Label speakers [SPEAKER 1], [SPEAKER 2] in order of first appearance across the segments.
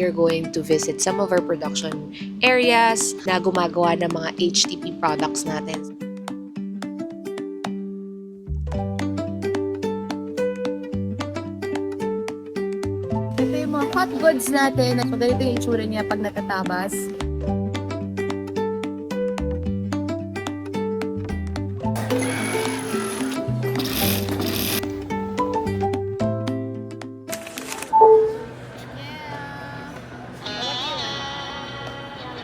[SPEAKER 1] We're going to visit some of our production areas na gumagawa ng mga HTP products natin.
[SPEAKER 2] Ito yung mga hot goods natin. So, ganito yung itsura niya pag natatabas.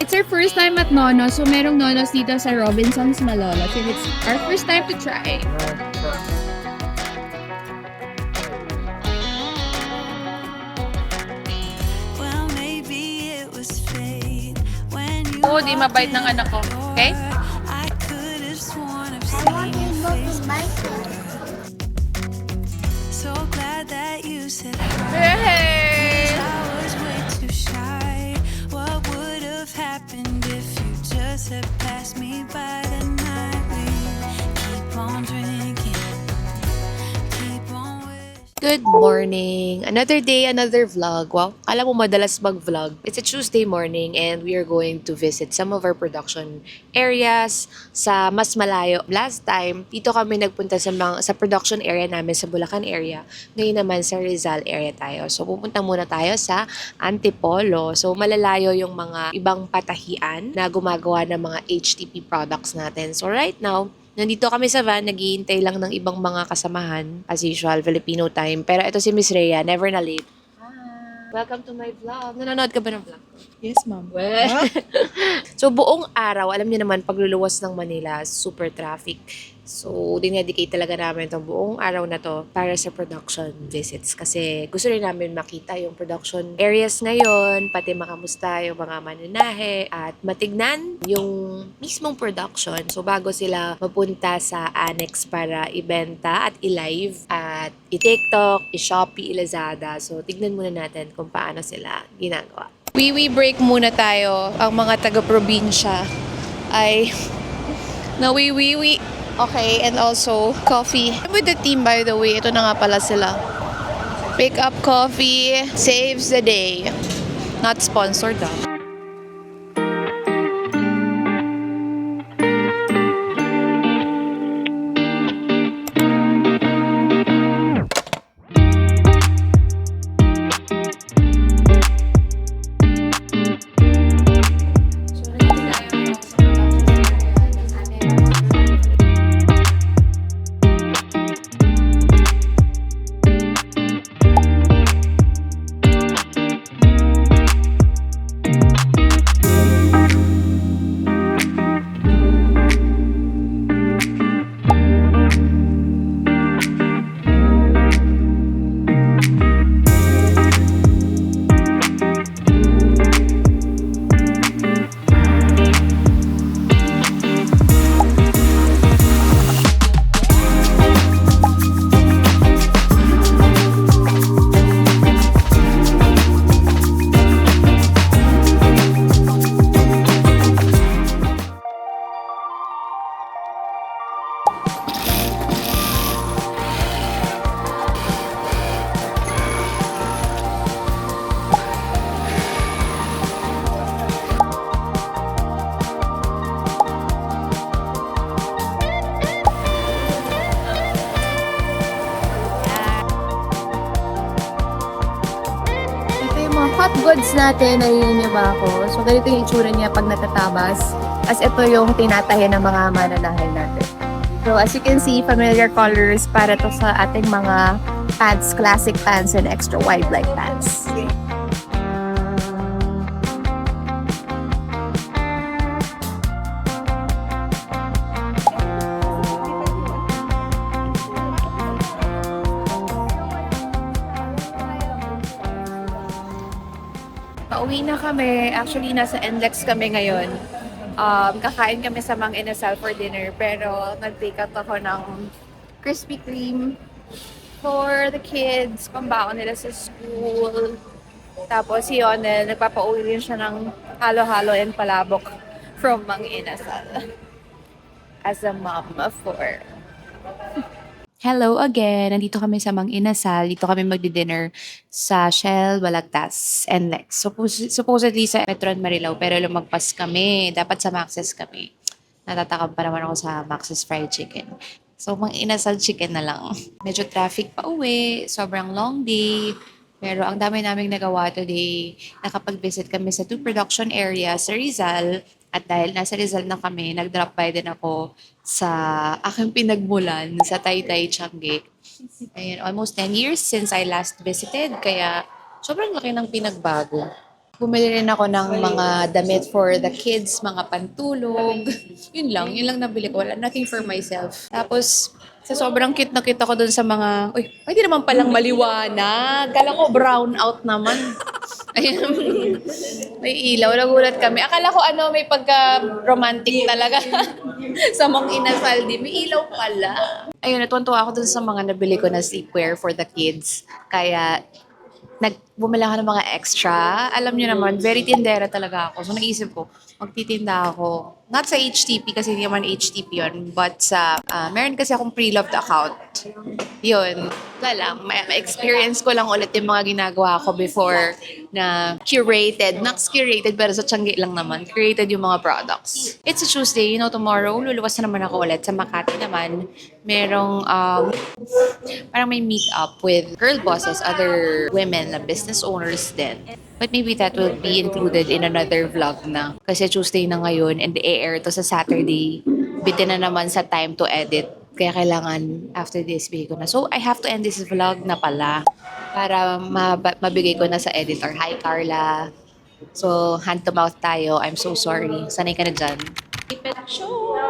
[SPEAKER 3] It's our first time at Nono, so merong Nonos dito sa Robinsons Malolos, and it's our first time to try.
[SPEAKER 4] Well, maybe it was fate when you
[SPEAKER 3] Oo, di mabait ng anak ko. Okay?
[SPEAKER 4] I could have sworn I've seen your face. So glad that you said
[SPEAKER 3] Hey!
[SPEAKER 4] I was way too shy. What would have happened if you just had passed me by the night? We keep on drinking, keep on wishing.
[SPEAKER 1] Good morning! Another day, another vlog. Wow, kala mo madalas mag-vlog. It's a Tuesday morning and we are going to visit some of our production areas sa mas malayo. Last time, dito kami nagpunta sa production area namin sa Bulacan area. Ngayon naman sa Rizal area tayo. So pupunta muna tayo sa Antipolo. So malalayo yung mga ibang patahian na gumagawa ng mga HTP products natin. So right now, nandito kami sa van, naghihintay lang ng ibang mga kasamahan. As usual, Filipino time. Pero ito si Miss Rhea, never na late. Hi! Welcome to my vlog. Nanonood ka ba ng vlog?
[SPEAKER 3] Yes, ma'am.
[SPEAKER 1] So, buong araw, alam niyo naman, pagluluwas ng Manila, super traffic. So, dinedicate talaga namin itong buong araw na to para sa production visits. Kasi gusto rin namin makita yung production areas ngayon, pati makamusta yung mga mananahe, at matignan yung mismong production. So, bago sila mapunta sa annex para ibenta at i-live at i-TikTok, i-Shopee, i-Lazada. So, tignan muna natin kung paano sila ginagawa.
[SPEAKER 3] Wiwi break muna tayo. Ang mga taga-probinsya ay nawiwiwi. Okay, and also coffee. I'm with the team, by the way. Ito na nga pala sila. Pick up coffee saves the day. Not sponsored though.
[SPEAKER 2] Hot goods natin, narinig niyo ba ako? So, ganito yung itsura niya pag natatabas. As ito yung tinatahi ng mga mananahay natin. So, as you can see, familiar colors para to sa ating mga pants, classic pants and extra wide leg pants.
[SPEAKER 3] Pauwi na kami. Actually, nasa NLEX kami ngayon. Kakain kami sa Mang Inasal for dinner. Pero nag-take out ako ng Krispy Kreme for the kids. Pambaon nila sa school. Tapos si Yonel, nagpapauwi rin siya ng halo-halo and palabok from Mang Inasal. As a mom of 4.
[SPEAKER 1] Hello again! Nandito kami sa Mang Inasal. Dito kami magdi-dinner sa Shell, Balagtas, and Lex. Supposedly sa Metron Marilao, pero lumagpas kami. Dapat sa Max's kami. Natatakam pa naman ako sa Max's Fried Chicken. So, Mang Inasal chicken na lang. Medyo traffic pa uwi. Sobrang long day. Pero ang dami naming nagawa today. Nakapag-visit kami sa 2 production areas sa Rizal. At dahil nasa Rizal na kami, nag-drop by din ako sa aking pinagmulan sa Taytay, Tiange. Ayun, almost 10 years since I last visited. Kaya sobrang laki ng pinagbago. Bumili rin ako ng mga damit for the kids, mga pantulog. Yun lang nabili ko. Wala, nothing for myself. Tapos, sa sobrang cute na cute ako dun sa mga, uy, pwede naman palang maliwanag. Kala ko brown out naman. Ayun, may ilaw. Nagulat kami. Akala ko may pagka-romantic talaga. Sa Mang Inasal, di may ilaw pala. Ayun, natuwa ako dun sa mga nabili ko na sleepwear for the kids. Kaya, bumili ako ng mga extra. Alam niyo naman, very tindera talaga ako. So, naisip ko, magtitinda ako. Not sa HTP kasi hindi naman HTP yun, but sa, meron kasi akong pre-loved account. Yun. Wala lang, ma-experience ko lang ulit yung mga ginagawa ko before na curated. Not curated, pero sa Tiange lang naman. Curated yung mga products. It's a Tuesday, tomorrow, luluwas na naman ako ulit. Sa Makati naman, merong, parang may meet up with girl bosses, other women na business owners din. But maybe that will be included in another vlog na. Kasi Tuesday na ngayon and i-air to sa Saturday. Bitin na naman sa time to edit. Kaya kailangan after this bigay ko na. So I have to end this vlog na pala para mabigay ko na sa editor. Hi Carla. So hand to mouth tayo. I'm so sorry. Sanay ka na dyan. Keep it show.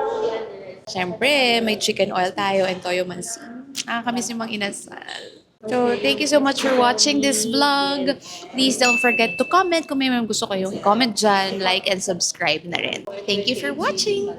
[SPEAKER 1] Siyempre, may chicken oil tayo and toyo mansin. Nakakamiss yung Mang Inasal. So, thank you so much for watching this vlog. Please don't forget to comment kung may mga gusto kayong i-comment dyan, like, and subscribe na rin. Thank you for watching!